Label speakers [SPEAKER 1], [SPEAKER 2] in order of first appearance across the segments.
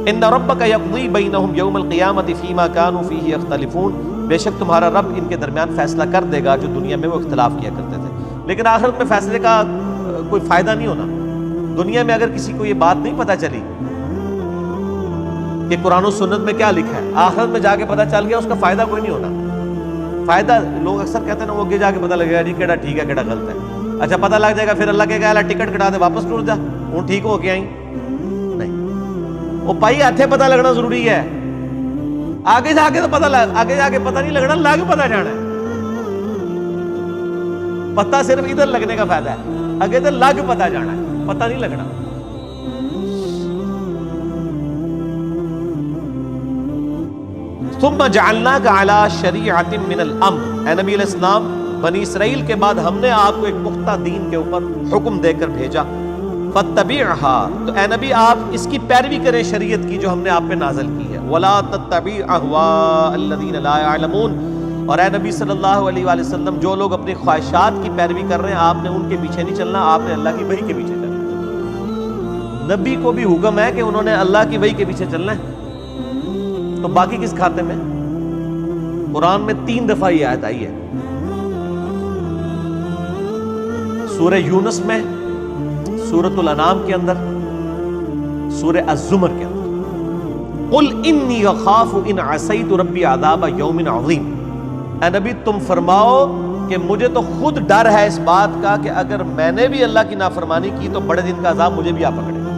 [SPEAKER 1] ان ربک یقضی بینہم یوم القیامۃ فیما کانوا فیہ یختلفون، بے شک تمہارا رب ان کے درمیان فیصلہ کر دے گا جو دنیا میں وہ اختلاف کیا کرتے تھے۔ لیکن آخرت میں فیصلے کا کوئی فائدہ نہیں ہونا۔ دنیا میں اگر کسی کو یہ بات نہیں پتہ چلی کہ قرآن و سنت میں کیا لکھا ہے، آخرت میں جا کے پتہ چل گیا، اس کا فائدہ کوئی نہیں ہونا۔ فائدہ لوگ اکثر کہتے ہیں نا وہ جا کے پتہ لگے گا جی کیڑا ٹھیک ہے کیڑا غلط ہے۔ اچھا پتہ لگ جائے گا پھر اللہ کہے گا ٹکٹ کٹا دے واپس ٹر جا، ہوں ٹھیک ہو کے آئی نہیں۔ وہ پائی ہاتھے پتہ لگنا ضروری ہے، آگے جا کے تو آگے جا کے پتہ نہیں لگنا، لگ پتہ جانا ہے۔ پتہ صرف ادھر لگنے کا فائدہ ہے، آگے تو لگ پتہ جانا ہے، پتہ نہیں لگنا۔ ثم جعلناک علی شریعۃ من الامر، اے نبی علیہ السلام بنی اسرائیل کے بعد ہم نے آپ کو ایک پختہ دین کے اوپر حکم دے کر بھیجا، فاتبعها، تو اے نبی آپ اس کی پیروی کریں شریعت کی جو ہم نے آپ پہ نازل کی ہے، ولا تتبع اهواء الذین لا يعلمون، اور اے نبی صلی اللہ علیہ وآلہ وسلم جو لوگ اپنی خواہشات کی پیروی کر رہے ہیں آپ نے ان کے پیچھے نہیں چلنا، آپ نے اللہ کی وحی کے پیچھے چلنا۔ نبی کو بھی حکم ہے کہ انہوں نے اللہ کی وحی کے پیچھے چلنا ہے، تو باقی کس کھاتے میں؟ قرآن میں 3 دفعہ یہ آیت آئی ہے، سورہ یونس میں، سورۃ الانعام کے اندر، سورہ الزمر کے اندر۔ قل انی اخاف ان عصیت ربی عذاب یوم عظیم، اے نبی تم فرماؤ کہ مجھے تو خود ڈر ہے اس بات کا کہ اگر میں نے بھی اللہ کی نافرمانی کی تو بڑے دن کا عذاب مجھے بھی آ پکڑے گا۔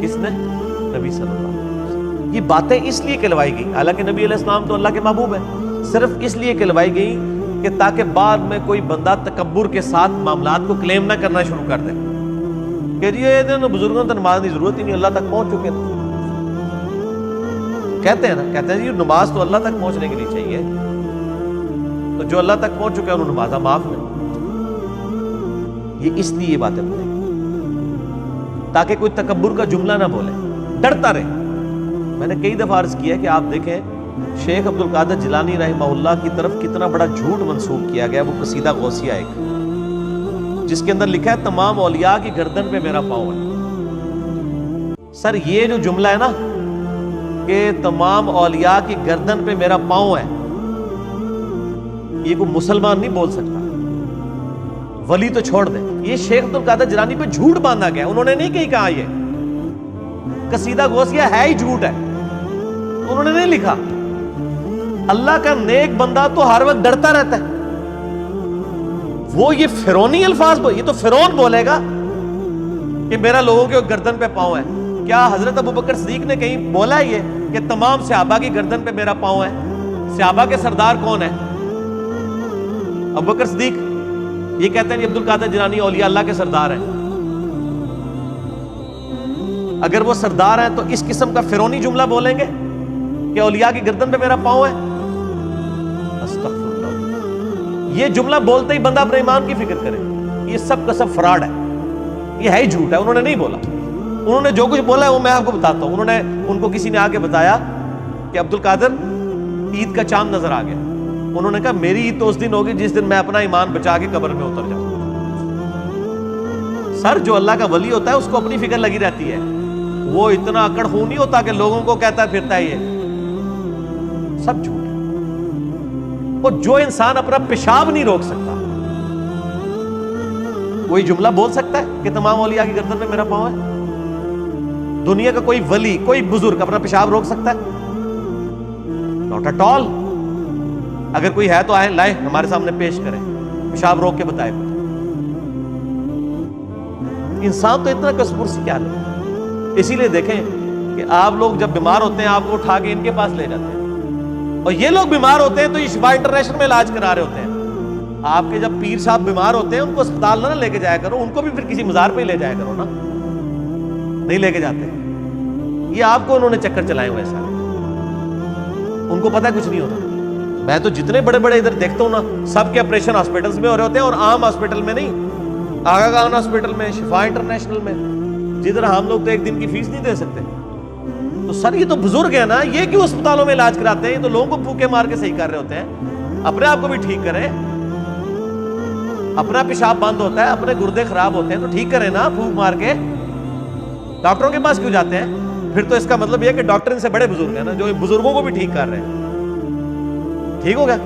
[SPEAKER 1] کس نے؟ نبی صلی اللہ علیہ وسلم۔ یہ باتیں اس لیے کہلوائی گئی، حالانکہ نبی علیہ السلام تو اللہ کے محبوب ہیں، صرف اس لیے کہلوائی گئی کہ تاکہ بعد میں کوئی بندہ تکبر کے ساتھ معاملات کو کلیم نہ کرنا شروع کر دے کہ جی یہ بزرگوں تو نماز کی ضرورت ہی نہیں، اللہ تک پہنچ چکے ہیں۔ کہتے ہیں جی نماز تو اللہ تک پہنچنے کے لیے چاہیے، تو جو اللہ تک پہنچ چکے ہیں انہوں نمازہ معاف ہے۔ یہ اس لیے یہ باتیں بولیں تاکہ کوئی تکبر کا جملہ نہ بولے، ڈرتا رہے۔ میں نے کئی دفعہ عرض کیا کہ آپ دیکھیں شیخ عبد القادر جیلانی رحمہ اللہ کی طرف کتنا بڑا جھوٹ منسوب کیا گیا، وہ قصیدہ غوثیہ ایک جس کے اندر لکھا ہے تمام اولیاء کی گردن پہ میرا پاؤں ہے۔ سر یہ جو جملہ ہے نا کہ تمام اولیاء کی گردن پہ میرا پاؤں ہے، یہ کوئی مسلمان نہیں بول سکتا، ولی تو چھوڑ دے، یہ شیخ عبد القادر جیلانی پہ جھوٹ باندھا گیا، انہوں نے نہیں کہیں کہا، یہ قصیدہ غوثیہ ہے ہی جھوٹ ہے، انہوں نے نہیں لکھا۔ اللہ کا نیک بندہ تو ہر وقت ڈرتا رہتا ہے، وہ یہ فرعونی الفاظ یہ تو فرعون بولے گا کہ میرا لوگوں کے گردن پہ پاؤں ہے۔ کیا حضرت ابوبکر صدیق نے کہیں بولا ہے یہ کہ تمام صحابہ کی گردن پہ میرا پاؤں ہے؟ صحابہ کے سردار کون ہے؟ ابوبکر صدیق۔ یہ کہتے ہیں عبد القادر جیلانی اولیاء اللہ کے سردار ہیں۔ اگر وہ سردار ہیں تو اس قسم کا فرعونی جملہ بولیں گے کہ اولیاء کی گردن پہ میرا پاؤں ہے؟ استغفر اللہ۔ یہ جملہ بولتے ہی بندہ اپنے ایمان کی فکر کرے، یہ سب کا سب فراڈ ہے، یہ ہے ہی جھوٹ ہے، انہوں نے نہیں بولا۔ انہوں نے جو کچھ بولا ہے وہ میں آپ کو بتاتا ہوں۔ ان کو کسی نے آ کے بتایا کہ عبد القادر عید کا چاند نظر آ گیا، انہوں نے کہا میری عید تو اس دن ہوگی جس دن میں اپنا ایمان بچا کے قبر میں اتر جاؤں۔ سر جو اللہ کا ولی ہوتا ہے اس کو اپنی فکر لگی رہتی ہے، وہ اتنا اکڑ خون نہیں ہوتا کہ لوگوں کو کہتا پھرتا ہے، یہ سب جھوٹ ہے۔ وہ جو انسان اپنا پیشاب نہیں روک سکتا کوئی جملہ بول سکتا ہے کہ تمام اولیاء کی گردن میں میرا پاؤں ہے؟ دنیا کا کوئی ولی کوئی بزرگ اپنا پیشاب روک سکتا ہے؟ Not at all. اگر کوئی ہے تو آئے لائے ہمارے سامنے پیش کریں، پیشاب روک کے بتائے۔ انسان تو اتنا کسبر سی کیا ہے۔ اسی لیے دیکھیں کہ آپ لوگ جب بیمار ہوتے ہیں آپ کو اٹھا کے ان کے پاس لے جاتے ہیں، اور یہ لوگ بیمار ہوتے ہیں تو یہ شفا انٹرنیشنل میں علاج کرا رہے ہوتے ہیں۔ آپ کے جب پیر صاحب بیمار ہوتے ہیں ان کو اسپتال نہ لے کے جایا کرو، ان کو بھی پھر کسی مزار پہ ہی لے جایا کرو نا، نہیں لے کے جاتے۔ یہ آپ کو انہوں نے چکر چلائے ہوئے سارے، ان کو پتہ کچھ نہیں ہوتا۔ میں تو جتنے بڑے بڑے ادھر دیکھتا ہوں نا سب کے آپریشن ہاسپٹلس میں ہو رہے ہوتے ہیں، اور عام ہاسپٹل میں نہیں، آغا خان ہاسپٹل میں، شفا انٹرنیشنل میں، جدھر ہم لوگ تو ایک دن کی فیس نہیں دے سکتے۔ تو سر یہ تو بزرگ ہیں نا، یہ کیوں اسپتالوں میں علاج کراتے ہیں؟ یہ تو لوگوں کو پھوکے مار کے صحیح کر رہے ہوتے ہیں، اپنے آپ کو بھی ٹھیک کریں۔ اپنا پیشاب بند ہوتا ہے، اپنے گردے خراب ہوتے ہیں تو ٹھیک کریں نا پھوک مار کے۔ ڈاکٹروں کے پاس کیوں جاتے ہیں؟ پھر تو اس کا مطلب یہ ہے کہ ڈاکٹر ان سے بڑے بزرگ ہیں نا، جو بزرگوں کو بھی ٹھیک کر رہے ہیں. ٹھیک ہوگا؟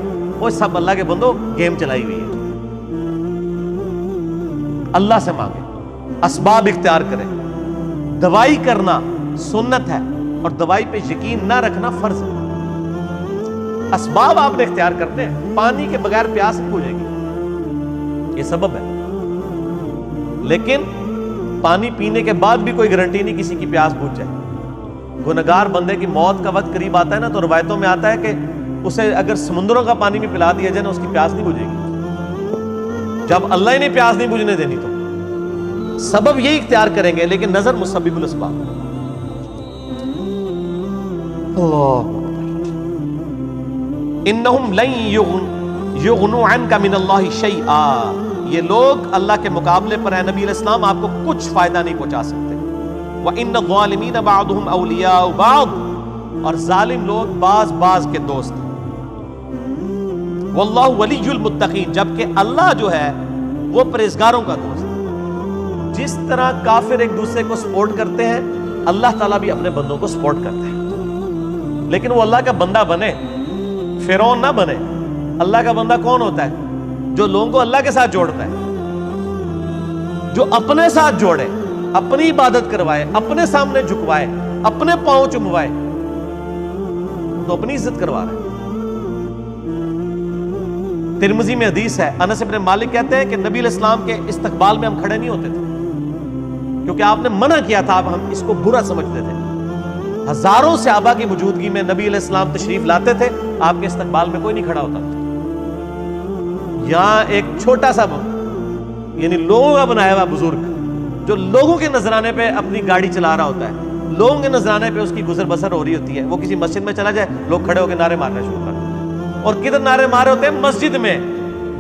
[SPEAKER 1] وہ سب اللہ کے بندوں گیم چلائی ہوئی ہے. اللہ سے مانگے، اسباب اختیار کریں. دوائی کرنا سنت ہے اور دوائی پہ یقین نہ رکھنا فرض ہے. اسباب آپ نے اختیار کرتے ہیں. پانی کے بغیر پیاس نہیں بجھے گی، یہ سبب ہے. لیکن پانی پینے کے بعد بھی کوئی گارنٹی نہیں کسی کی پیاس بجھ جائے. گنہگار بندے کی موت کا وقت قریب آتا ہے نا، تو روایتوں میں آتا ہے کہ اسے اگر سمندروں کا پانی بھی پلا دیا جائے نا، اس کی پیاس نہیں بجھے گی. جب اللہ ہی نے پیاس نہیں بجھنے دینی تو سبب یہی اختیار کریں گے، لیکن نظر مسبب الاسباب. اللہ انہم لن یغنوا عنک من اللہ شیئا، یہ لوگ اللہ کے مقابلے پر اے نبی علیہ السلام آپ کو کچھ فائدہ نہیں پہنچا سکتے. وَإِنَّ الظَّالِمِينَ بَعْضُهُمْ أَوْلِيَاءُ بَعْضٍ، اور ظالم لوگ بعض کے دوست ہیں. وَاللَّهُ وَلِيُّ الْمُتَّقِينَ، جبکہ اللہ جو ہے وہ پرہیزگاروں کا دوست ہے. جس طرح کافر ایک دوسرے کو سپورٹ کرتے ہیں، اللہ تعالیٰ بھی اپنے بندوں کو سپورٹ کرتے ہیں. لیکن وہ اللہ کا بندہ بنے، فرعون نہ بنے. اللہ کا بندہ کون ہوتا ہے؟ جو لوگوں کو اللہ کے ساتھ جوڑتا ہے، جو اپنے ساتھ جوڑے، اپنی عبادت کروائے، اپنے سامنے جھکوائے، اپنے پاؤں چموائے، تو اپنی عزت کروا رہا ہے. ترمذی میں حدیث ہے، انس بن مالک کہتے ہیں کہ نبی علیہ السلام کے استقبال میں ہم کھڑے نہیں ہوتے تھے، کیونکہ آپ نے منع کیا تھا. اب ہم اس کو برا سمجھتے تھے. ہزاروں صحابہ کی موجودگی میں نبی علیہ السلام تشریف لاتے تھے، آپ کے استقبال میں کوئی نہیں کھڑا ہوتا تھا. یہاں ایک چھوٹا سا یعنی لوگوں کا بنایا ہوا بزرگ، جو لوگوں کے نذرانے پہ اپنی گاڑی چلا رہا ہوتا ہے، لوگوں کے نذرانے پہ اس کی گزر بسر ہو رہی ہوتی ہے. وہ کسی مسجد میں چلا جائے، لوگ کھڑے ہو کے نعرے مارنا شروع کر دیتے ہیں. اور کدھر نعرے مارے ہوتے ہیں؟ مسجد میں.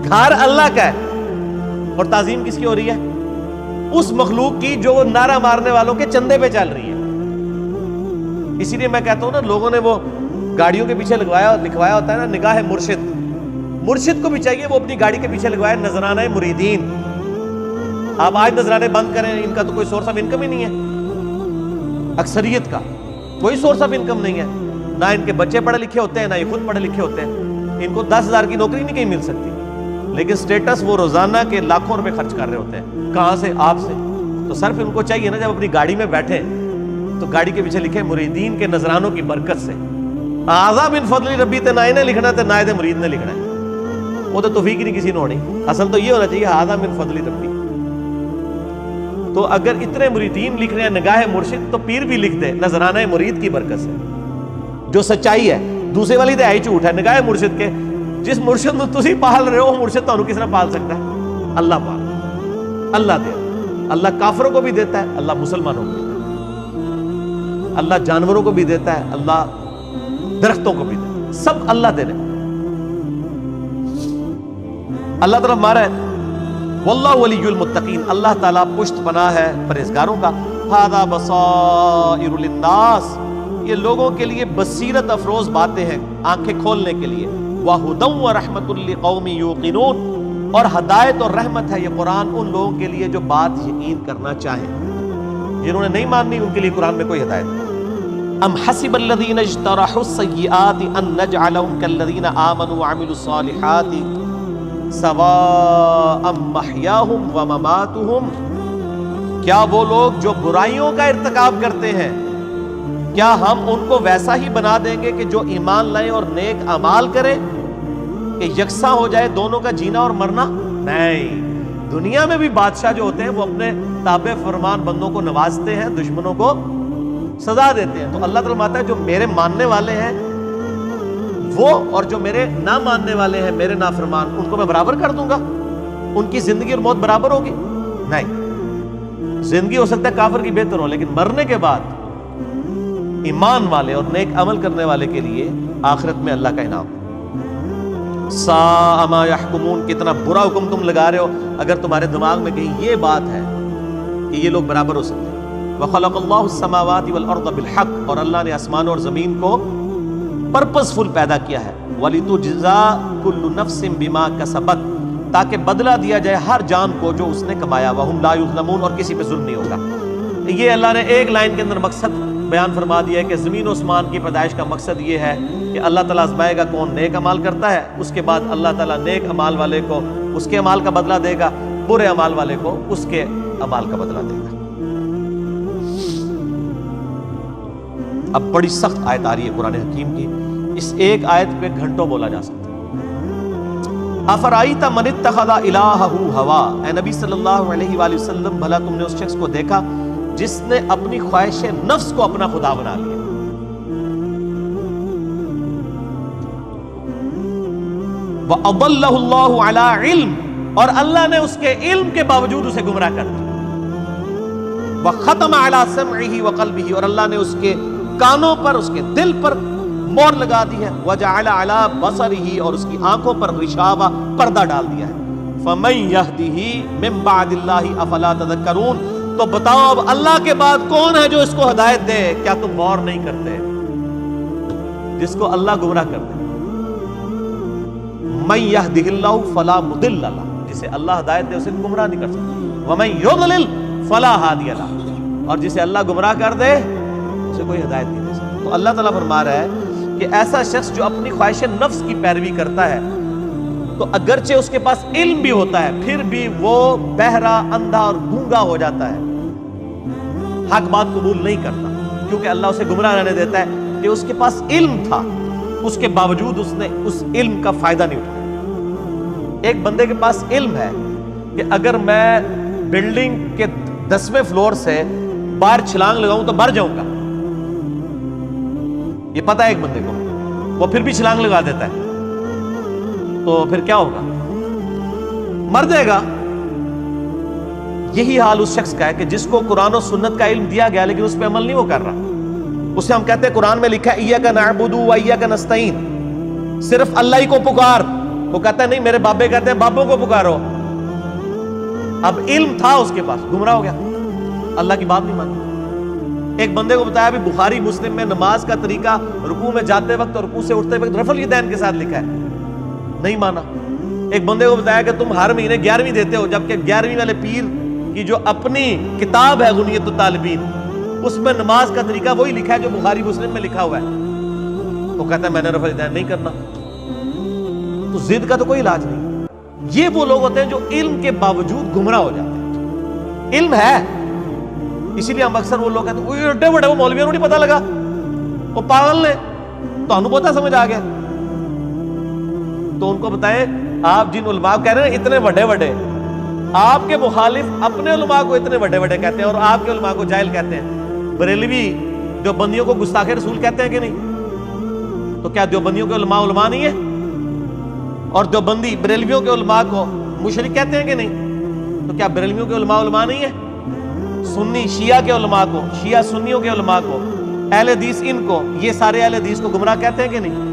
[SPEAKER 1] گھر اللہ کا ہے اور تعظیم کس کی ہو رہی ہے؟ اس مخلوق کی جو وہ نعرہ مارنے والوں کے چندے پہ چل رہی ہے. اسی لیے میں کہتا ہوں نا، لوگوں نے وہ گاڑیوں کے پیچھے لکھوایا ہوتا ہے نا، نگاہ مرشد. مرشد کو بھی چاہیے وہ اپنی گاڑی کے پیچھے لگوائے نذرانہ مریدین. آپ آج نذرانے بند کریں، ان کا تو کوئی سورس آف انکم ہی نہیں ہے. اکثریت کا کوئی سورس آف انکم نہیں ہے. نہ ان کے بچے پڑھے لکھے ہوتے ہیں، نہ یہ خود پڑھے لکھے ہوتے ہیں. ان کو 10,000 کی نوکری نہیں کہیں مل سکتی، لیکن سٹیٹس وہ روزانہ کے لاکھوں روپے خرچ کر رہے ہوتے ہیں. کہاں سے؟ آپ سے. تو صرف ان کو چاہیے نا، جب اپنی گاڑی میں بیٹھے تو گاڑی کے پیچھے لکھے مریدین کے نذرانوں کی برکت سے. اعظم من فضل ربی تے نہ نے لکھنا تے نہ دے مرید نے لکھنا ہے. وہ تو توفیق نہیں کسی نے ہونی. اصل تو یہ ہونا چاہیے اعظم من فضل ربی. تو اگر اتنے مریدین لکھ رہے ہیں نگاہ مرشد، تو پیر بھی لکھ دے نذرانہ مرید کی برکت سے، جو سچائی ہے. دوسرے والی تو ہے جھوٹ ہے. نگاہ مرشد کے جس مرشد میں تسی پال رہے ہو، مرشد تو کس نے پال سکتا ہے؟ اللہ پال. اللہ دے. اللہ کافروں کو بھی دیتا ہے، اللہ مسلمانوں کو بھی دیتا ہے. اللہ جانوروں کو بھی دیتا ہے، اللہ درختوں کو بھی دیتا ہے. سب اللہ دے رہے. اللہ تعالیٰ ہمارا ہے. واللہ ولی المتقین، اللہ تعالیٰ پشت پناہ ہے پرہیزگاروں کا. ھذا بصائر للناس، یہ لوگوں کے لیے بصیرت افروز باتیں ہیں، آنکھیں کھولنے کے لیے. وہدی ورحمۃ لقوم یوقنون، اور ہدایت اور رحمت ہے یہ قرآن ان لوگوں کے لیے جو بات یقین کرنا چاہیں. جنہوں نے نہیں ماننی ان کے لیے قرآن میں کوئی ہدایت نہیں. ام حسب الذین اجترحوا السیئات ان نجعلهم كالذین آمنوا وعملوا الصالحات سواء محیاہم ومماتہم، کیا وہ لوگ جو برائیوں کا ارتکاب کرتے ہیں، کیا ہم ان کو ویسا ہی بنا دیں گے کہ جو ایمان لائیں اور نیک اعمال کریں، کہ یکساں ہو جائے دونوں کا جینا اور مرنا؟ نہیں. دنیا میں بھی بادشاہ جو ہوتے ہیں وہ اپنے تابع فرمان بندوں کو نوازتے ہیں، دشمنوں کو سزا دیتے ہیں. تو اللہ تعالیٰ مانتا ہے جو میرے ماننے والے ہیں وہ اور جو میرے نہ ماننے والے ہیں، میرے نافرمان، ان کو میں برابر کر دوں گا؟ ان کی زندگی اور موت برابر ہوگی؟ نہیں. زندگی ہو سکتا ہے کافر کی بہتر ہو، لیکن مرنے کے بعد ایمان والے اور نیک عمل کرنے والے کے لیے آخرت میں اللہ کا انعام. ساء ما یحکمون، کتنا برا حکم تم لگا رہے ہو اگر تمہارے دماغ میں کہیں یہ بات ہے کہ یہ لوگ برابر ہو سکتے ہیں. وخلق اللہ السماوات والارض بالحق، اور اللہ نے آسمانوں اور زمین کو پرپس فل پیدا کیا ہے. وَلِتُجْزَى كُلُّ نَفْسٍ بِمَا كَسَبَتْ، تاکہ بدلہ دیا جائے ہر جان کو جو اس نے کمایا. وَهُمْ لَا يُظْلَمُونَ، اور کسی پہ ظلم نہیں ہوگا. یہ اللہ نے ایک لائن کے اندر مقصد بیان فرما دیا ہے کہ زمین و آسمان کی پیدائش کا مقصد یہ ہے کہ اللہ تعالیٰ آزمائے گا کون نیک عمل کرتا ہے، اس کے بعد اللہ تعالیٰ نیک عمل والے کو اس کے عمل کا بدلہ دے گا، برے عمل والے کو اس کے عمل کا بدلہ دے گا۔ اب بڑی سخت آیت آ رہی ہے قرآن حکیم کی، اس ایک آیت پہ گھنٹوں بولا جا سکتا ہے۔ افرائیت من اتخذ الہہ ہوا، اے نبی صلی اللہ علیہ وآلہ وسلم بھلا تم نے اس شخص کو دیکھا جس نے اپنی خواہش نفس کو اپنا خدا بنا لیا۔ وَأَضَلَّهُ اللَّهُ عَلَىٰ عِلْمٍ، اور اللہ نے اس کے علم کے باوجود اسے گمراہ کر دیا۔ وَخَتَمَ عَلَىٰ سَمْعِهِ وَقَلْبِهِ، اور اللہ نے اس کے کانوں پر، اس کے دل پر مور لگا دی ہے۔ وَجَعَلَ عَلَىٰ بَصَرِهِ، اور اس کی آنکھوں پر غشاوہ پردہ ڈال دیا ہے۔ فَمَن يَهْدِهِ مِن بَعْدِ اللَّهِ أَفَلَا تَذَكَّرُونَ، تو بتاؤ اب اللہ کے بعد کون ہے جو اس کو ہدایت دے، کیا تم غور نہیں کرتے؟ جس کو اللہ گمراہ کر دے، من يهده الله فلا مضل له، جسے اللہ ہدایت دے اسے گمراہ نہیں کر سکتا۔ ومن يضلل فلا هادي له، اور جسے اللہ گمراہ کر دے اسے کوئی ہدایت نہیں دے سکتا۔ تو اللہ تعالیٰ فرما رہا ہے کہ ایسا شخص جو اپنی خواہش نفس کی پیروی کرتا ہے، تو اگرچہ اس کے پاس علم بھی ہوتا ہے پھر بھی وہ بہرا، اندھا اور گونگا ہو جاتا ہے، حق بات قبول نہیں کرتا، کیونکہ اللہ اسے گمراہ رہنے دیتا ہے کہ اس کے پاس علم تھا، اس کے باوجود اس نے اس علم کا فائدہ نہیں اٹھایا۔ ایک بندے کے پاس علم ہے کہ اگر میں بلڈنگ کے 10ویں فلور سے باہر چھلانگ لگاؤں تو مر جاؤں گا، یہ پتہ ہے ایک بندے کو، وہ پھر بھی چھلانگ لگا دیتا ہے، تو پھر کیا ہوگا؟ مر جائے گا۔ یہی حال اس شخص کا ہے کہ جس کو قرآن و سنت کا علم دیا گیا لیکن اس پہ عمل نہیں وہ کر رہا۔ اسے ہم کہتے ہیں قرآن میں لکھا ہے ایاک نعبد و ایاک نستعین، صرف اللہ ہی کو پکار، وہ کہتا ہے نہیں میرے بابے کہتے ہیں بابوں کو پکارو۔ اب علم تھا اس کے پاس، گمراہ ہو گیا، اللہ کی بات نہیں مانی۔ ایک بندے کو بتایا بھی بخاری مسلم میں نماز کا طریقہ رکوع میں جاتے وقت اور رکوع سے اٹھتے وقت رفع الیدین کے ساتھ لکھا ہے، نہیں مانا۔ ایک بندے کو بتایا کہ تم ہر مہینے 11ویں دیتے ہو، جبکہ 11ویں والے پیر کی جو اپنی کتاب ہے غنیۃ الطالبین، اس میں نماز کا طریقہ وہی لکھا ہے جو بخاری مسلم میں لکھا ہوا ہے۔ وہ کہتا ہے میں نے رفع الیدین نہیں کرنا۔ تو ضد کا تو کوئی علاج نہیں۔ یہ وہ لوگ ہوتے ہیں جو علم کے باوجود گمراہ ہو جاتے ہیں۔ علم ہے، اسی لیے ہم اکثر وہ لوگ کہتے ہیں ایڈے بڑے وہ مولویوں کو نہیں پتہ لگا، وہ پاگل نے، تو ہم پتہ سمجھ آ گیا۔ تو ان کو بتائیں آپ جن علماء کہہ رہے ہیں اتنے بڑے بڑے، آپ کے مخالف اپنے علماء کو اتنے بڑے بڑے کہتے ہیں اور آپ کے علماء کو جاہل کہتے ہیں۔ بریلوی دیوبندیوں کو گستاخ رسول کہتے ہیں کہ نہیں؟ تو کیا دیوبندیوں کے علماء علماء نہیں ہیں؟ اور دیوبندی بریلویوں کے علماء کو مشرک کہتے ہیں کہ نہیں؟ تو کیا بریلویوں کے علماء علماء نہیں ہیں؟ سنی شیعہ کے علماء کو، شیعہ سنیوں کے علماء کو، اہل حدیث ان کو، یہ سارے اہل حدیث کو گمراہ کہتے ہیں کہ نہیں؟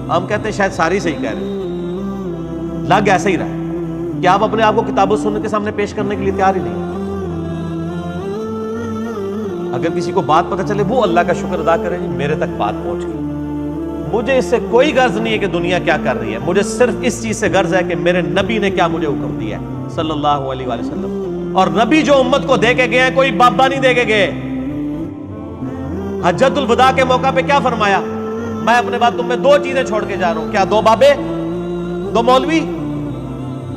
[SPEAKER 1] ہم کہتے ہیں شاید ساری صحیح کہہ رہے ہیں، لگ ایسا ہی رہا ہے کہ آپ اپنے آپ کو کتاب و سنت کے سامنے پیش کرنے کے لیے تیار ہی نہیں۔ اگر کسی کو بات پتہ چلے وہ اللہ کا شکر ادا کرے، میرے تک بات پہنچ گئی، مجھے اس سے کوئی غرض نہیں ہے کہ دنیا کیا کر رہی ہے، مجھے صرف اس چیز سے غرض ہے کہ میرے نبی نے کیا مجھے حکم دیا ہے صلی اللہ علیہ وآلہ وسلم۔ اور نبی جو امت کو دے کے گئے ہیں کوئی بابا نہیں دے کے گئے۔ حجۃ الوداع کے موقع پہ کیا فرمایا؟ میں اپنے بعد تم میں 2 چیزیں چھوڑ کے جا رہا ہوں، کیا 2 بابے، 2 مولوی،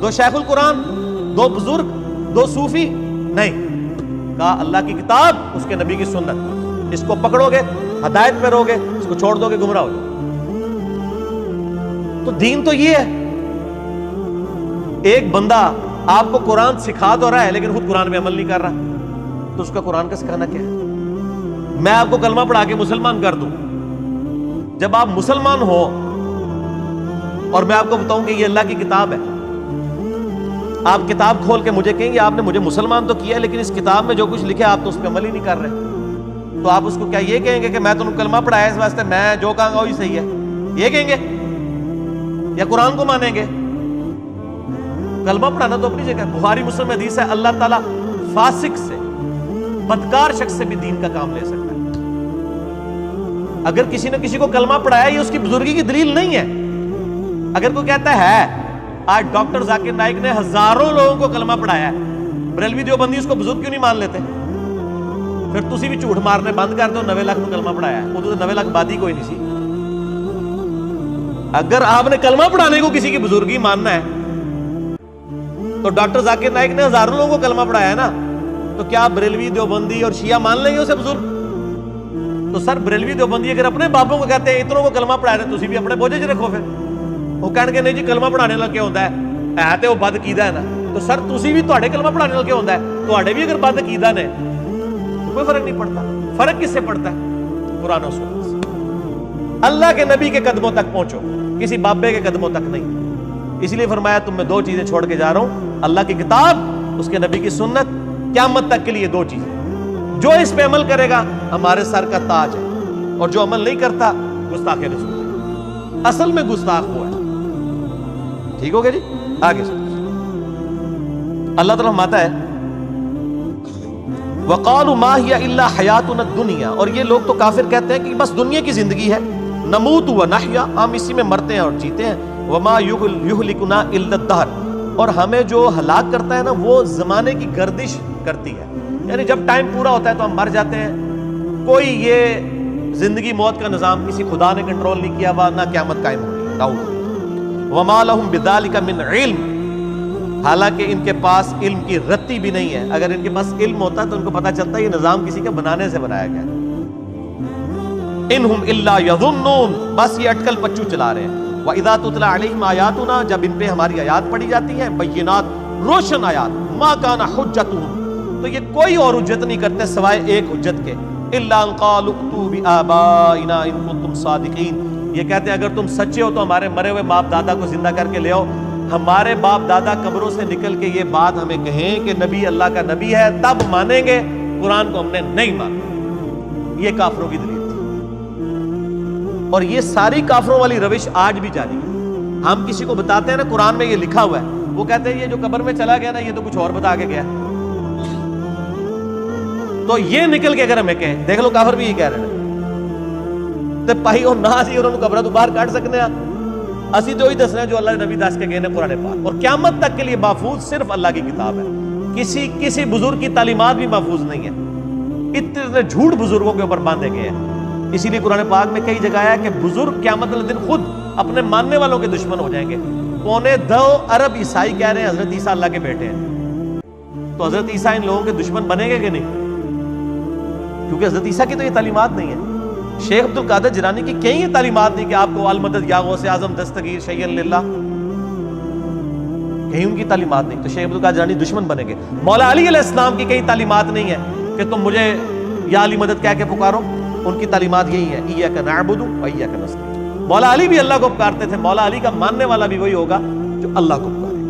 [SPEAKER 1] 2 شیخ القرآن، 2 بزرگ، 2 صوفی؟ نہیں، کہا اللہ کی کتاب، اس کے نبی کی سنت، اس کو پکڑو گے ہدایت پہ رہو گے، اس کو چھوڑ دو گے گمراہ ہو جاؤ۔ تو دین تو یہ ہے۔ ایک بندہ آپ کو قرآن سکھا تو رہا ہے لیکن خود قرآن میں عمل نہیں کر رہا، تو اس کا قرآن کا سکھانا کیا ہے؟ میں آپ کو کلمہ پڑھا کے مسلمان کر دوں، جب آپ مسلمان ہو اور میں آپ کو بتاؤں کہ یہ اللہ کی کتاب ہے، آپ کتاب کھول کے مجھے کہیں گے آپ نے مجھے مسلمان تو کیا ہے لیکن اس کتاب میں جو کچھ لکھا ہے آپ تو اس پہ عمل ہی نہیں کر رہے، تو آپ اس کو کیا یہ کہیں گے کہ میں تمہیں کلمہ پڑھایا اس واسطے میں جو کہوں گا وہی صحیح ہے، یہ کہیں گے یا قرآن کو مانیں گے؟ کلمہ پڑھانا تو اپنی جگہ، بخاری مسلم حدیث ہے اللہ تعالیٰ فاسق سے، بدکار شخص سے بھی دین کا کام لے سکتا ہے۔ اگر کسی نے کسی کو کلمہ پڑھایا یہ اس کی بزرگی کی دلیل نہیں ہے۔ اگر کوئی کہتا ہے آج ڈاکٹر ذاکر نائک نے ہزاروں لوگوں کو کلمہ پڑھایا ہے، بریلوی دیوبندی اس کو بزرگ کیوں نہیں مان لیتے؟ پھر تسی بھی جھوٹ مارنے بند کر دو، 90 لاکھ کلمہ پڑھایا ہے، وہ تو 90 لاکھ بادی کوئی نہیں سی۔ اگر آپ نے کلمہ پڑھانے کو کسی کی بزرگی ماننا ہے تو ڈاکٹر ذاکر نائک نے ہزاروں لوگوں کو کلمہ پڑھایا ہے نا، تو کیا بریلوی دیوبندی اور شیعہ مان لیں گے اسے بزرگ؟ تو سر بریلوی دیوبندی اگر اپنے باپوں کو کہتے ہیں اتنوں کو کلمہ پڑھایا ہے، تسی بھی اپنے بوجھے چ رکھو۔ پھر وہ کہنے کے نہیں جی کلمہ پڑھانے لگ کیا ہوتا ہے تے وہ بد عقیدہ ہے نا، تو سر تسی بھی تواڈے کلمہ پڑھانے لگ کیا ہوتا ہے، تواڈے بھی اگر بد عقیدہ نے تو کوئی فرق نہیں پڑتا۔ فرق کس سے پڑتا ہے؟ قرآن و سنت سے۔ اللہ کے نبی کے قدموں تک پہنچو، کسی بابے کے قدموں تک نہیں۔ اس لیے فرمایا تم میں 2 چیزیں چھوڑ کے جا رہا ہوں، اللہ کی کتاب، اس کے نبی کی سنت، قیامت تک کے لیے 2 چیزیں۔ جو اس پہ عمل کرے گا ہمارے سر کا تاج ہے، اور جو عمل نہیں کرتا گستاخ رسول ہے، اصل میں گستاخ ہوا ہے۔ ٹھیک ہو گیا جی؟ آگے سے اللہ تعالیٰ فرماتا ہے وَقَالُوا مَا هِيَ إِلَّا حَيَاتُنَا الدُّنْيَا، اور یہ لوگ تو کافر کہتے ہیں کہ بس دنیا کی زندگی ہے، نموت وَنَحْيَا، ہم اسی میں مرتے ہیں اور جیتے ہیں، وَمَا يُهْلِكُنَا إِلَّا الدَّهْرُ، اور ہمیں جو ہلاک کرتا ہے نا وہ زمانے کی گردش کرتی ہے، یعنی جب ٹائم پورا ہوتا ہے تو ہم مر جاتے ہیں۔ کوئی یہ زندگی موت کا نظام کسی خدا نے کنٹرول نہیں کیا ہوا، نہ قیامت قائم ہونی ہے، وَمَا لَهُمْ بِذَلِكَ مِنْ عِلْمٍ، حالانکہ ان کے پاس علم کی رتی بھی نہیں ہے۔ اگر ان کے پاس علم ہوتا تو ان کو پتا چلتا یہ نظام کسی کے بنانے سے بنایا گیا ہے۔ اِنْهُمْ إِلَّا يَظُنُّونَ، بس یہ اٹکل پچو چلا رہے ہیں۔ وَإِذَا تُتْلَىٰ عَلَيْهِمْ آيَاتُنَا، جب ان پہ ہماری آیات پڑھی جاتی ہیں، بینات، روشن آیات، مَا كَانَ حُجَّتُهُمْ، تو یہ کوئی اور حجت نہیں کرتے سوائے ایک حجت کے، إِلَّا أَن قَالُوا ائْتُوا بِآبَائِنَا إِن كُنتُمْ صَادِقِينَ، یہ کہتے ہیں اگر تم سچے ہو تو ہمارے مرے ہوئے باپ دادا کو زندہ کر کے لے آؤ، ہمارے باپ دادا قبروں سے نکل کے یہ بات ہمیں کہیں کہ نبی اللہ کا نبی ہے، تب مانیں گے، قرآن کو ہم نے نہیں مانا۔ یہ کافروں کی دلیل تھی، اور یہ ساری کافروں والی روش آج بھی جاری ہے۔ ہم کسی کو بتاتے ہیں نا قرآن میں یہ لکھا ہوا ہے، وہ کہتے ہیں یہ جو قبر میں چلا گیا نا یہ تو کچھ اور بتا کے گیا، تو یہ نکل کے اگر ہمیں کہیں، دیکھ لو کافر بھی یہ کہہ رہے ہیں تے پائی اور نہ سی انہوں نے قبرہ تو باہر کاٹ سکنے ہیں، اسی تو ہی دسنا ہے جو اللہ نے نبی دس کے گئے نے قرآن پاک، اور قیامت تک کے لیے محفوظ صرف اللہ کی کتاب ہے، کسی بزرگ کی تعلیمات بھی محفوظ نہیں ہے، اتنے جھوٹ بزرگوں کے اوپر باندھے گئے ہیں۔ اسی لیے قرآن پاک میں کئی جگہ ہے کہ بزرگ قیامت والے دن خود اپنے ماننے والوں کے دشمن ہو جائیں گے۔ 2.25 ارب عیسائی کہہ رہے ہیں حضرت عیسیٰ اللہ کے بیٹے ہیں، تو حضرت عیسیٰ ان لوگوں کے دشمن بنیں گے کہ نہیں؟ کیونکہ حضرت عیسیٰ کی تو یہ تعلیمات نہیں ہے۔ شیخ عبد القادر جیلانی کی کہیں یہ تعلیمات نہیں کہ آپ کو المدد یا غوث اعظم دستگیر شیئا للہ، کہیں ان کی تعلیمات نہیں، تو شیخ عبد القادر جیلانی دشمن بنیں گے۔ مولا علی علیہ السلام کی کہیں تعلیمات نہیں ہے کہ تم مجھے یا علی مدد کہہ کے پکارو، ان کی تعلیمات یہی ہے ایاک نعبد و ایاک نستعین۔ مولا علی بھی اللہ کو پکارتے تھے، مولا علی کا ماننے والا بھی وہی ہوگا جو اللہ کو پکارے۔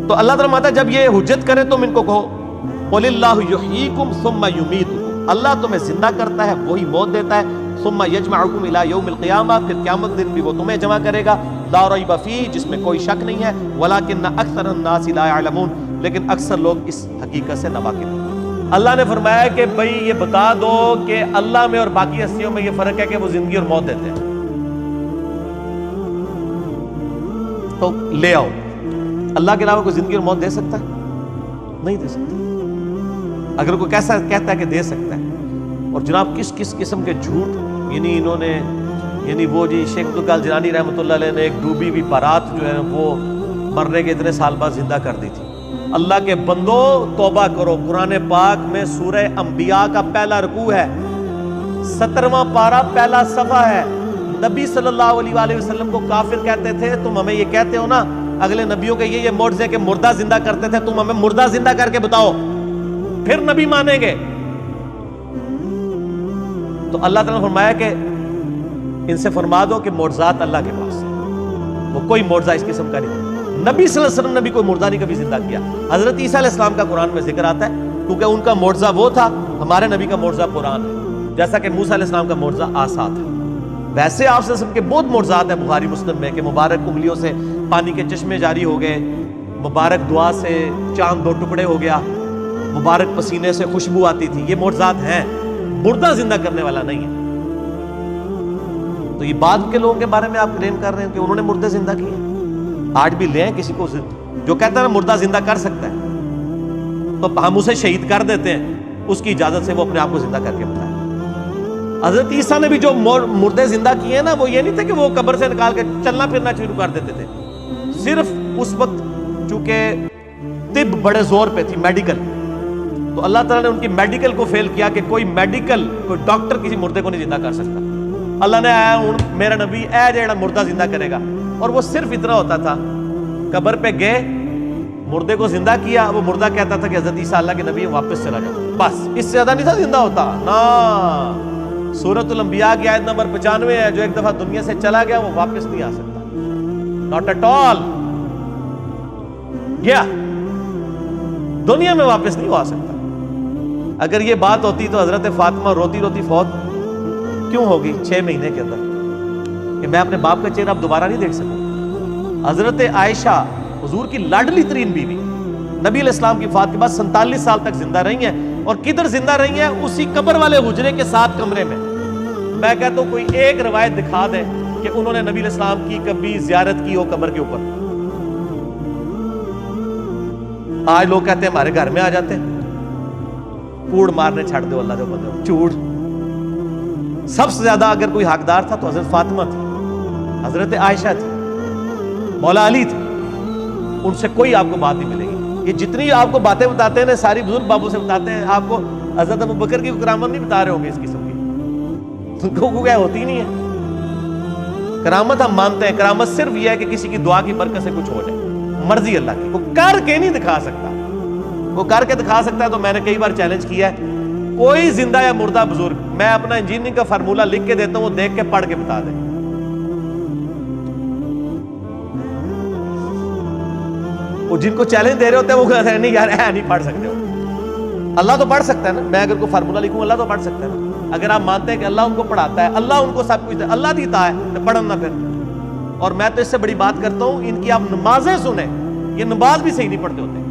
[SPEAKER 1] تو اللہ تعالیٰ فرماتا ہے جب یہ حجت کرے تم ان کو کہو قُلِ اللَّهُ يُحْيِيكُمْ ثُمَّ يُمِيتُكُمْ، اللہ تمہیں زندہ کرتا ہے وہی موت دیتا ہے، ثُمَّ يَجْمَعُكُمْ إِلَى يَوْمِ الْقِيَامَةِ، پھر قیامت دن بھی وہ تمہیں جمع کرے گا، لَا رَيْبَ فِيهِ، جس میں کوئی شک نہیں ہے، وَلَكِنَّ أَكْثَرَ النَّاسِ لَا يَعْلَمُونَ، لیکن اکثر لوگ اس حقیقت سے ناواقف ہیں۔ اللہ نے فرمایا کہ بھئی یہ بتا دو کہ اللہ میں اور باقی ہستیوں میں یہ فرق ہے کہ وہ زندگی اور موت دیتے ہیں، تو لے آؤ۔ اللہ کے علاوہ کوئی زندگی اور موت دے سکتا ہے؟ نہیں دے سکتا۔ اگر کوئی کیسا کہتا ہے کہ دے سکتا ہے، اور جناب کس قسم کے جھوٹ، یعنی انہوں نے وہ جی شیخ عبد القادر جیلانی رحمۃ اللہ علیہ نے ایک ڈوبی ہوئی بارات جو ہے وہ مرنے کے اتنے سال بعد زندہ کر دی تھی۔ اللہ کے بندو توبہ کرو، قرآن پاک میں سورہ انبیاء کا پہلا رکوع ہے، 17واں پارہ پہلا صفحہ ہے۔ نبی صلی اللہ علیہ وآلہ وسلم کو کافر کہتے تھے، تم ہمیں یہ کہتے ہو نا اگلے نبیوں کے یہ معجزے کہ مردہ زندہ کرتے تھے، تم ہمیں مردہ زندہ کر کے بتاؤ پھر نبی مانیں گے۔ تو اللہ تعالیٰ نے فرمایا کہ ان سے فرما دو کہ معجزات اللہ کے پاس ہے، وہ کوئی معجزہ اس قسم کا نہیں۔ نبی صلی اللہ علیہ وسلم نے بھی کوئی مردہ نہیں کبھی زندہ کیا۔ حضرت عیسیٰ علیہ السلام کا قرآن میں ذکر آتا ہے کیونکہ ان کا معجزہ وہ تھا، ہمارے نبی کا معجزہ قرآن ہے، جیسا کہ موسیٰ علیہ السلام کا معجزہ عصا تھا۔ ویسے آپ صلی اللہ علیہ وسلم کے بہت معجزات ہیں بخاری مسلم میں کہ مبارک انگلیوں سے پانی کے چشمے جاری ہو گئے، مبارک دعا سے چاند 2 ٹکڑے ہو گیا، مبارک پسینے سے خوشبو آتی تھی، یہ معجزات ہیں، مردہ زندہ کرنے والا نہیں ہے۔ تو یہ بعد کے لوگوں کے بارے میں آپ کلیم کر رہے ہیں کہ انہوں نے مردے زندہ کیے؟ آج بھی لے کسی کو جو کہتا ہے مردہ زندہ کر سکتا ہے تو ہم اسے شہید کر دیتے ہیں، اس کی اجازت سے وہ اپنے آپ کو زندہ کر کے بتائے۔ حضرت عیسیٰ نے بھی جو مردے زندہ کیے نا، وہ یہ نہیں تھے کہ وہ قبر سے نکال کے چلنا پھرنا شروع کر دیتے تھے، صرف اس وقت چونکہ طب بڑے زور پہ تھی، میڈیکل، تو اللہ تعالیٰ نے ان کی میڈیکل کو فیل کیا کہ کوئی ڈاکٹر کسی مردے کو نہیں زندہ کر سکتا۔ اللہ نے آیا ہوں میرا نبی اے جڑا مردہ زندہ کرے گا، اور وہ صرف اتنا ہوتا تھا، قبر پہ گئے مردے کو زندہ کیا، وہ مردہ کہتا تھا کہ حضرت عیسیٰ اللہ کے نبی واپس چلا جاؤ، بس اس سے زیادہ نہیں تھا زندہ ہوتا نا۔ سورۃ الانبیاء کی آیت نمبر 95 ہے، جو ایک دفعہ دنیا سے چلا گیا وہ واپس نہیں آ سکتا، ناٹ ایٹ آل، گیا دنیا میں واپس نہیں ہو آ سکتا۔ اگر یہ بات ہوتی تو حضرت فاطمہ روتی روتی فوت کیوں ہوگی 6 مہینے کے اندر، کہ میں اپنے باپ کا چہرہ اب دوبارہ نہیں دیکھ سکوں۔ حضرت عائشہ حضور کی لاڈلی ترین بیوی، نبی علیہ السلام کی وفات کے بعد 47 سال تک زندہ رہی ہیں، اور کدھر زندہ رہی ہیں؟ اسی قبر والے حجرے کے ساتھ کمرے میں۔ میں کہتا ہوں کوئی ایک روایت دکھا دے کہ انہوں نے نبی علیہ السلام کی کبھی زیارت کی ہو قبر کے اوپر۔ آج لوگ کہتے ہیں ہمارے گھر میں آ جاتے ہیں، کوڑ مارنے چھڑ دو اللہ جو بندے چوڑ۔ سب سے زیادہ اگر کوئی حقدار تھا تو حضرت فاطمہ تھی، حضرت عائشہ تھی، مولا علی تھی، ان سے کوئی آپ کو بات نہیں ملے گی۔ یہ جتنی آپ کو باتیں بتاتے ہیں نا، ساری بزرگ بابوں سے بتاتے ہیں، آپ کو حضرت ابوبکر کی کرامت نہیں بتا رہے ہوں گے اس قسم کی، کو کیا ہوتی نہیں ہے کرامت۔ ہم مانتے ہیں کرامت صرف یہ ہے کہ کسی کی دعا کی برکت سے کچھ ہو جائے، مرضی اللہ کی، وہ کر کے نہیں دکھا سکتا۔ وہ کر کے دکھا سکتا ہے تو میں نے کئی بار چیلنج کیا ہے، کوئی زندہ یا مردہ بزرگ، میں اپنا انجینئرنگ کا فارمولہ لکھ کے دیتا ہوں، وہ دیکھ کے پڑھ کے بتا دے۔ وہ جن کو چیلنج دے رہے ہوتے ہیں وہ کہتے ہیں نہیں یار نہیں پڑھ سکتے ہو۔ اللہ تو پڑھ سکتا ہے نا، میں اگر کوئی فارمولہ لکھوں اللہ تو پڑھ سکتا ہے نا۔ اگر آپ مانتے ہیں کہ اللہ ان کو پڑھاتا ہے، اللہ ان کو سب کچھ اللہ دیتا ہے، تو پڑھن نہ پھر۔ اور میں تو اس سے بڑی بات کرتا ہوں، ان کی آپ نمازیں سنیں، یہ نماز بھی صحیح نہیں پڑھتے ہوتے۔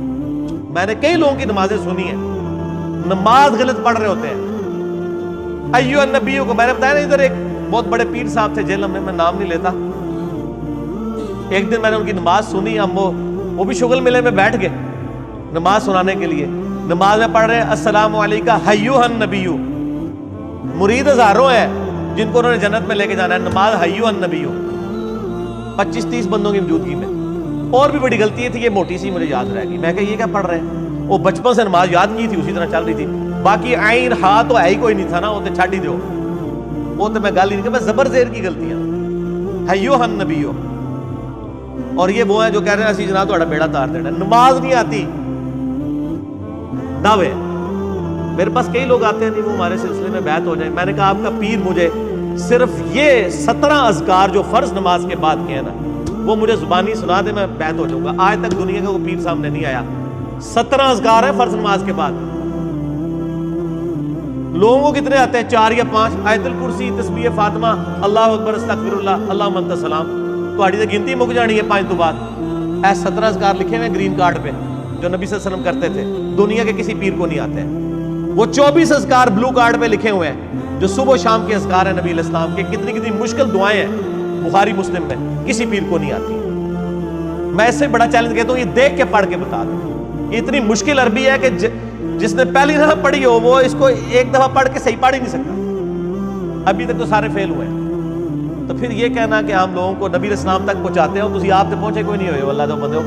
[SPEAKER 1] میں نے کئی لوگوں کی نمازیں سنی ہیں، نماز غلط پڑھ رہے ہوتے ہیں۔ ایو النبیوں کو میں نے بتایا نا، ادھر ایک بہت بڑے پیر صاحب تھے جیلم میں نام نہیں لیتا، ایک دن میں نے ان کی نماز سنی، ہم وہ بھی شغل ملے میں بیٹھ گئے نماز سنانے کے لیے۔ نماز میں پڑھ رہے ہیں السلام علیکہ ایھا النبی، مرید ہزاروں ہیں جن کو انہوں نے جنت میں لے کے جانا ہے، نماز ایھا النبی 25-30 بندوں کی موجودگی میں۔ اور بھی بڑی غلطی تھی، یہ موٹی سی مجھے یاد رہ گئی، میں کہا یہ کیا پڑھ رہے ہیں؟ وہ بچپن سے نماز یاد کی تھی، اسی طرح چل رہی تھی، باقی عین ہا تو ہے ہی کوئی نہیں تھا نا، وہ تو چھڈ ہی دو، وہ تو میں گل ہی نہیں کہ میں زبر زیر کی غلطیاں ایھا النبی۔ اور یہ وہ ہیں جو کہہ رہے ہیں اسی جناب تہاڈا بیڑا تار دینا، نماز نہیں آتی، دعوے۔ میرے پاس کئی لوگ آتے ہیں نہیں وہ ہمارے سلسلے میں بیعت ہو جائیں، میں نے کہا آپ کا پیر مجھے صرف یہ 17 اذکار جو فرض نماز کے بعد کے ہیں نا، وہ مجھے زبانی سنا دے، میں بیعت ہو جاؤں گا۔ آج تک دنیا کا وہ پیر سامنے نہیں آیا۔ 17 اذکار ہیں فرض نماز کے بعد۔ لوگوں کو کتنے آتے ہیں؟ 4 یا 5، آیت الکرسی، تسبیح فاطمہ، اللہ اکبر، استغفر اللہ، اللہم انت السلام۔ تہاڈی تے گنتی مک جانی ہے 5 تو بعد۔ اے 17 اذکار لکھے ہوئے گرین کارڈ پہ جو نبی صلی اللہ علیہ وسلم کرتے تھے، دنیا کے کسی پیر کو نہیں آتے ہیں۔ وہ 24 اذکار بلو کارڈ پہ لکھے ہوئے ہیں جو صبح و شام کے اذکار ہیں نبی علیہ السلام کے، کتنی کتنی مشکل دعائیں ہیں بخاری مسلم میں، کسی پیر کو نہیں آتی۔ میں اس سے بڑا چیلنج کہتا ہوں یہ دیکھ کے پڑھ کے بتا دیں۔ یہ اتنی مشکل عربی ہے کہ جس نے پہلی دفعہ پڑھی ہو وہ اس کو ایک دفعہ پڑھ کے صحیح پڑھ ہی نہیں سکتا۔ ابھی تک تو سارے فیل ہوئے ہیں۔ تو پھر یہ کہنا کہ ہم لوگوں کو نبی علیہ السلام تک پہنچاتے ہو، تسی آپ تک پہنچے کوئی نہیں ہوئے، اللہ تو بندے ہو۔